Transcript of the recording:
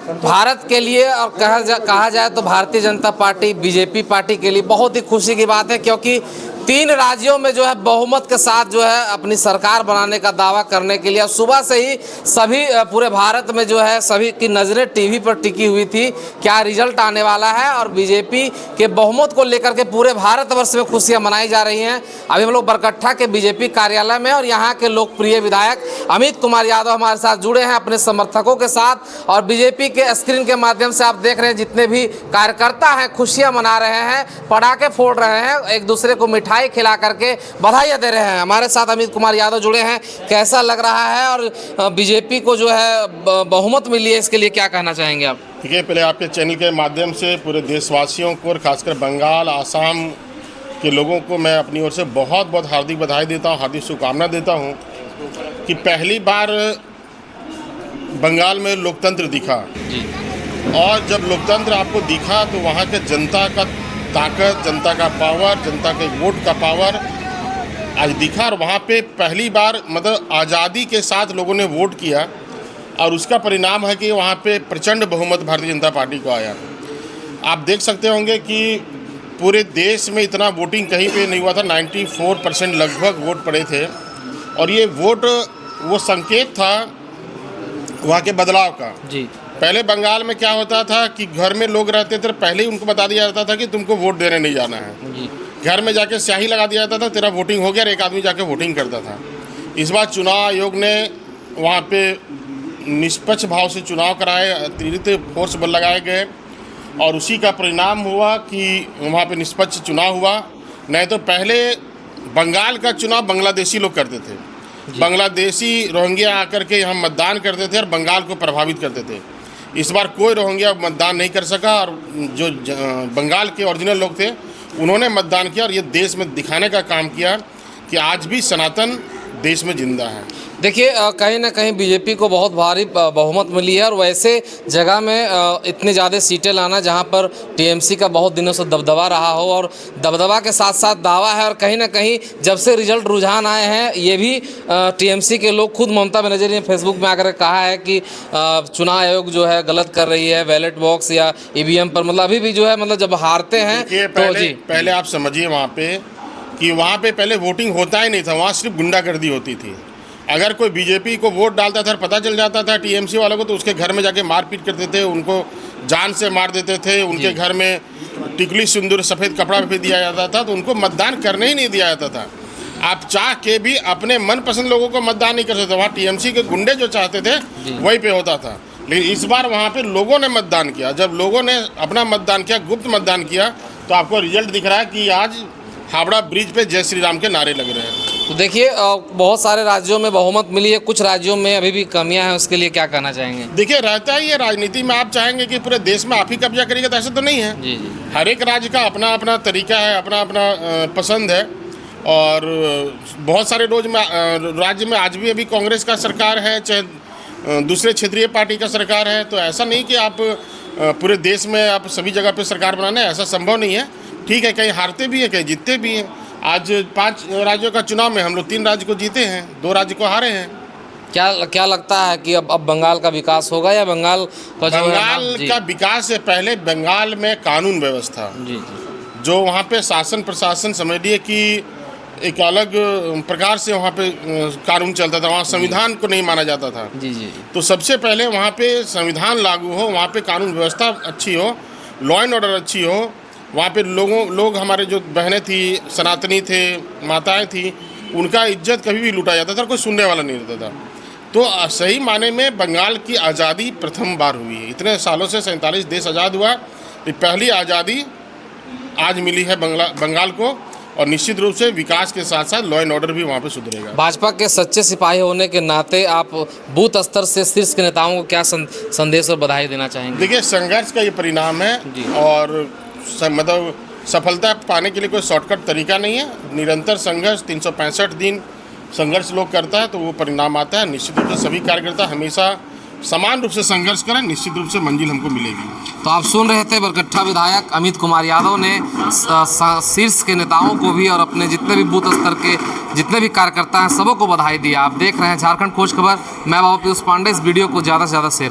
भारत के लिए और कहा जाए तो Bharatiya Janata party BJP party के लिए बहुत ही खुशी की बात है, क्योंकि 3 राज्यों में जो है बहुमत के साथ जो है अपनी सरकार बनाने का दावा करने के लिए सुबह से ही सभी पूरे भारत में जो है सभी की नज़रें टीवी पर टिकी हुई थी, क्या रिजल्ट आने वाला है। और बीजेपी के बहुमत को लेकर के पूरे भारतवर्ष में खुशियां मनाई जा रही हैं। अभी हम लोग बरकट्ठा के बीजेपी कार्यालय में और यहाँ के लोकप्रिय विधायक अमित कुमार यादव हमारे साथ जुड़े हैं अपने समर्थकों के साथ, और बीजेपी के स्क्रीन के माध्यम से आप देख रहे हैं जितने भी कार्यकर्ता हैं खुशियां मना रहे हैं, पटाखे फोड़ रहे हैं, एक दूसरे को मिठाई खिला करके बधाइयां दे रहे हैं। हमारे साथ अमित कुमार यादव जुड़े हैं, कैसा लग रहा है और बीजेपी को जो है बहुमत मिली है, इसके लिए क्या कहना चाहेंगे आप? ठीक है, पहले आपके चैनल के माध्यम से पूरे देशवासियों को और खासकर बंगाल आसाम के लोगों को मैं अपनी ओर से बहुत बहुत हार्दिक बधाई देता हूँ, हार्दिक शुभकामना देता हूँ कि पहली बार बंगाल में लोकतंत्र दिखा। और जब लोकतंत्र आपको दिखा तो वहाँ के जनता का ताकत, जनता का पावर, जनता के वोट का पावर आज दिखा। और वहाँ पे पहली बार मतलब आज़ादी के साथ लोगों ने वोट किया और उसका परिणाम है कि वहाँ पे प्रचंड बहुमत भारतीय जनता पार्टी को आया। आप देख सकते होंगे कि पूरे देश में इतना वोटिंग कहीं पे नहीं हुआ था, 94% लगभग वोट पड़े थे। और ये वोट वो संकेत था वहाँ के बदलाव का। जी, पहले बंगाल में क्या होता था कि घर में लोग रहते थे, पहले ही उनको बता दिया जाता था कि तुमको वोट देने नहीं जाना है। जी, घर में जाके स्याही लगा दिया जाता था, तेरा वोटिंग हो गया, और एक आदमी जाके वोटिंग करता था। इस बार चुनाव आयोग ने वहाँ पे निष्पक्ष भाव से चुनाव कराए, अतिरिक्त फोर्स बल लगाए गए और उसी का परिणाम हुआ कि वहाँ पे निष्पक्ष चुनाव हुआ। नहीं तो पहले बंगाल का चुनाव बांग्लादेशी लोग करते थे, बांग्लादेशी रोहिंग्या आकर के यहाँ मतदान करते थे और बंगाल को प्रभावित करते थे। इस बार कोई रोहिंग्या मतदान नहीं कर सका और जो बंगाल के ओरिजिनल लोग थे उन्होंने मतदान किया और ये देश में दिखाने का काम किया कि आज भी सनातन देश में जिंदा है। देखिए कहीं ना कहीं बीजेपी को बहुत भारी बहुमत मिली है और वैसे जगह में इतनी ज़्यादा सीटें लाना जहां पर टीएमसी का बहुत दिनों से दबदबा रहा हो, और दबदबा के साथ साथ दावा है। और कहीं ना कहीं जब से रिजल्ट रुझान आए हैं ये भी टीएमसी के लोग खुद ममता बनर्जी ने फेसबुक में आकर कहा है कि चुनाव आयोग जो है गलत कर रही है, बैलेट बॉक्स या ईवीएम पर मतलब अभी भी जो है मतलब जब हारते हैं तो जी पहले आप समझिए वहाँ पे कि वहाँ पे पहले वोटिंग होता ही नहीं था, वहाँ सिर्फ गुंडागर्दी होती थी। अगर कोई बीजेपी को वोट डालता था और पता चल जाता था टीएमसी वालों को तो उसके घर में जाके मारपीट करते थे, उनको जान से मार देते थे, उनके घर में टिकली सिंदूर सफ़ेद कपड़ा भी दिया जाता था, तो उनको मतदान करने ही नहीं दिया जाता था। आप चाह के भी अपने मनपसंद लोगों को मतदान नहीं कर सकते, वहाँ टीएमसी के गुंडे जो चाहते थे वही पे होता था। लेकिन इस बार वहाँ पे लोगों ने मतदान किया, जब लोगों ने अपना मतदान किया, गुप्त मतदान किया, तो आपको रिजल्ट दिख रहा है कि आज हावड़ा ब्रिज पे जय श्री राम के नारे लग रहे हैं। तो देखिए बहुत सारे राज्यों में बहुमत मिली है, कुछ राज्यों में अभी भी कमियां हैं, उसके लिए क्या कहना चाहेंगे? देखिए रहता ही है राजनीति में, आप चाहेंगे कि पूरे देश में आप ही कब्जा करिएगा तो ऐसा तो नहीं है। जी। हर एक राज्य का अपना अपना तरीका है, अपना अपना पसंद है। और बहुत सारे राज्य में आज भी अभी कांग्रेस का सरकार है, चाहे दूसरे क्षेत्रीय पार्टी का सरकार है, तो ऐसा नहीं कि आप पूरे देश में आप सभी जगह पे सरकार बनाना है, ऐसा संभव नहीं है। ठीक है, कहीं हारते भी हैं, कहीं जीतते भी हैं। आज 5 राज्यों का चुनाव में हम लोग 3 राज्य को जीते हैं, 2 राज्य को हारे हैं। क्या लगता है कि अब बंगाल का विकास होगा या बंगाल का विकास से पहले बंगाल में कानून व्यवस्था जो वहाँ पे शासन प्रशासन समझिए कि एक अलग प्रकार से वहाँ पे कानून चलता था, वहाँ संविधान को नहीं माना जाता था। तो सबसे पहले वहाँ पे संविधान लागू हो, वहाँ पे कानून व्यवस्था अच्छी हो, लॉ एंड ऑर्डर अच्छी हो, वहाँ पे लोग हमारे जो बहनें थी, सनातनी थे, माताएं थी, उनका इज्जत कभी भी लूटा जाता था, कोई सुनने वाला नहीं रहता था। तो सही माने में बंगाल की आज़ादी प्रथम बार हुई है। इतने सालों से 47 देश आज़ाद हुआ, ये पहली आज़ादी आज मिली है बंगाल को। और निश्चित रूप से विकास के साथ साथ लॉ एंड ऑर्डर भी वहाँ पे सुधरेगा। भाजपा के सच्चे सिपाही होने के नाते आप बूथ स्तर से शीर्ष के नेताओं को क्या संदेश और बधाई देना चाहेंगे? देखिए संघर्ष का ये परिणाम है और मतलब सफलता पाने के लिए कोई शॉर्टकट तरीका नहीं है। निरंतर संघर्ष 365 दिन संघर्ष लोग करता है तो वो परिणाम आता है। निश्चित रूप से सभी कार्यकर्ता हमेशा समान रूप से संघर्ष करें, निश्चित रूप से मंजिल हमको मिलेगी। तो आप सुन रहे थे बरकट्ठा विधायक अमित कुमार यादव ने शीर्ष के नेताओं को भी और अपने जितने भी बूथ स्तर के जितने भी कार्यकर्ता हैं सबों को बधाई दिया। आप देख रहे हैं झारखंड खोज खबर, मैं बाबू पीयूष पांडे। इस वीडियो को ज़्यादा से ज़्यादा शेयर करें।